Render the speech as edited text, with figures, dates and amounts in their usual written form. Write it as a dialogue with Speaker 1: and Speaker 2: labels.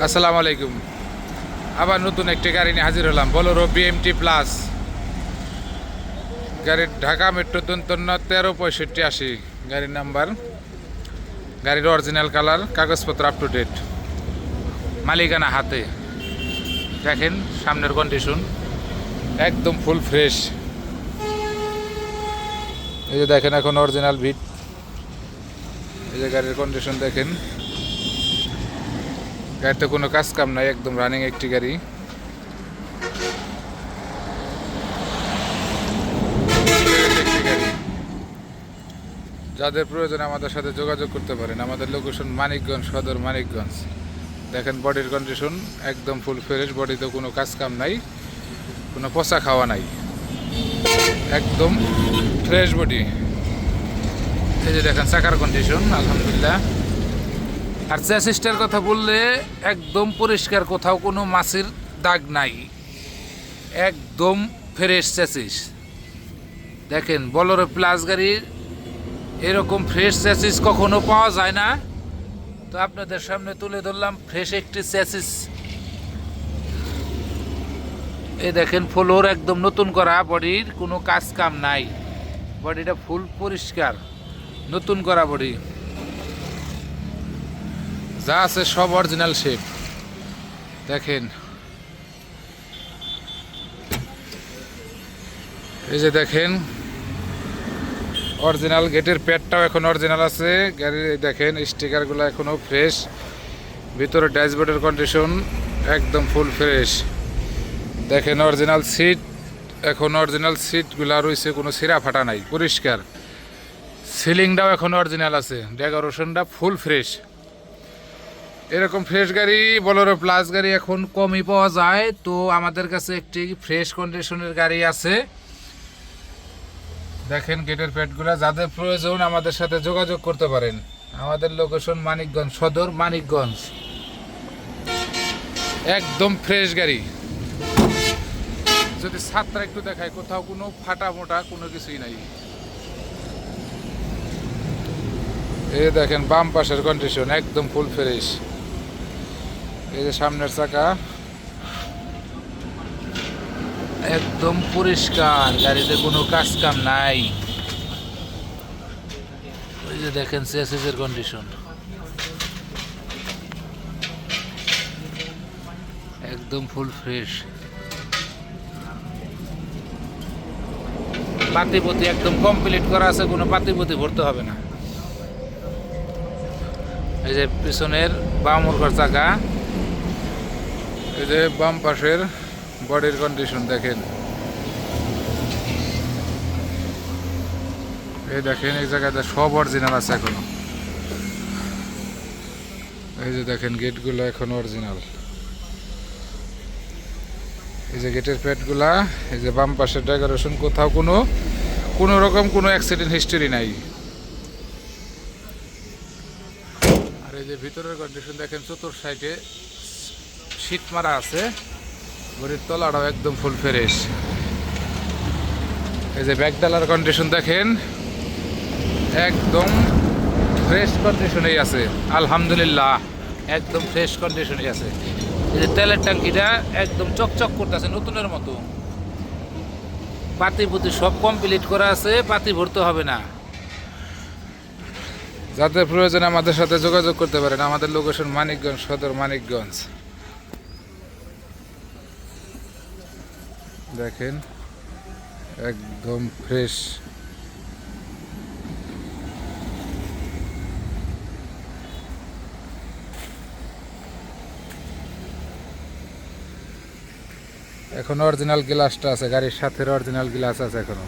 Speaker 1: আসসালামু আলাইকুম। আবার নতুন একটি গাড়ি নিয়ে হাজির হলাম, বোলেরো বিএমটি প্লাস। গাড়ির ঢাকা মেট্রো তন্তন্য 136580 গাড়ির নাম্বার। গাড়ির অরিজিনাল কালার, কাগজপত্র আপ টু ডেট, মালিকানা হাতে। দেখেন সামনের কন্ডিশন একদম ফুল ফ্রেশ। এই যে দেখেন এখন অরিজিনাল ভিট। এই যে গাড়ির কন্ডিশন দেখেন, গাড়িতে কোনো কাজ কাম নাই, একদম রানিং একটি গাড়ি। যাদের প্রয়োজন আমাদের সাথে যোগাযোগ করতে পারেন। আমাদের লোকেশন মানিকগঞ্জ সদর, মানিকগঞ্জ। দেখেন বডির কন্ডিশন একদম ফুল ফ্রেশ, বডিতে কোনো কাজ কাম নাই, কোনো পচা খাওয়া নাই, একদম ফ্রেশ বডি। এই যে দেখেন চাকার কন্ডিশন আলহামদুলিল্লাহ। আর চ্যাসিসটার কথা বললে একদম পরিষ্কার, কোথাও কোনো মাছের দাগ নাই, একদম ফ্রেশ চ্যাসিস। দেখেন বোলেরো প্লাস গাড়ির এরকম ফ্রেশ চ্যাসিস কখনো পাওয়া যায় না, তো আপনাদের সামনে তুলে ধরলাম ফ্রেশ একটি চ্যাসিস। এই দেখেন ফ্লোর একদম নতুন করা, বডির কোনো কাজ কাম নাই, বডিটা ফুল পরিষ্কার, নতুন করা বডি, যা আছে সব অরিজিনাল শেপ। দেখেন এই যে দেখেন অরিজিনাল গেটের প্যাডটাও এখন অরিজিনাল আছে গাড়ির। দেখেন স্টিকারগুলো এখনও ফ্রেশ, ভিতরে ড্যাশবোর্ডের কন্ডিশন একদম ফুল ফ্রেশ। দেখেন অরিজিনাল সিট, এখন অরিজিনাল সিটগুলো রয়েছে, কোনো ছিঁড়া ফাটা নাই, পরিষ্কার। সিলিংটাও এখন অরিজিনাল আছে, ডেকোরেশনটা ফুল ফ্রেশ। এরকম ফ্রেশ গাড়ি বোলেরো প্লাস গাড়ি এখন কমই পাওয়া যায়, তো আমাদের কাছে একটি ফ্রেশ কন্ডিশনের গাড়ি আছে। দেখেন গেটের প্যাডগুলো, যাদের প্রয়োজন আমাদের সাথে যোগাযোগ করতে পারেন। আমাদের লোকেশন মানিকগঞ্জ সদর, মানিকগঞ্জ। একদম ফ্রেশ গাড়ি। যদি ছাত্রা একটু দেখায়, কোথাও কোনো ফাটা মোটা কোনো কিছুই নাই। এই দেখেন বাম পাশের কন্ডিশন একদম ফুল ফ্রেশ। এই যে সামনের চাকা একদম পরিষ্কার, গাড়িতে কোনো কাজ কাম নাই। ওই যে দেখেন চ্যাসিসের কন্ডিশন একদম ফুল ফ্রেশ। পাতিপতি একদম কমপ্লিট করা আছে, কোনো পাতিপতি ভরতে হবে না। এই যে পিছনের বাম মুখের চাকা, এই যে বাম পাশের বডির কন্ডিশন দেখেন। এই দেখেন এই জায়গাতে সব অরিজিনাল আছে এখনো। এই যে দেখেন গেটগুলো এখন অরিজিনাল। এই যে গেটের প্যাডগুলা, এই যে বাম পাশের ডেকোরেশন, কোথাও কোনো রকম কোনো অ্যাক্সিডেন্ট হিস্টোরি নাই। আর এই যে ভিতরের কন্ডিশন দেখেন, চতুর সাইডে শীট মারা আছে, বডির তলাটাও একদম ফুল ফ্রেশ। এই যে ব্যাকডালার কন্ডিশন দেখেন একদম ফ্রেশ কন্ডিশনেই আছে আলহামদুলিল্লাহ, একদম ফ্রেশ কন্ডিশনেই আছে। এই যে তেলের ট্যাঙ্কিটা একদম চকচক করতেছে নতুনের মতো, পাতি পুতি সব কমপ্লিট করা আছে, পাতি ভরতে হবে না। যাদের প্রয়োজন আমাদের সাথে যোগাযোগ করতে পারেন। আমাদের লোকেশন মানিকগঞ্জ সদর, মানিকগঞ্জ। দেখেন একদম ফ্রেশ। এখন অরিজিনাল গ্লাসটা আছে গাড়ির সাথে, অরিজিনাল গ্লাস আছে এখনো।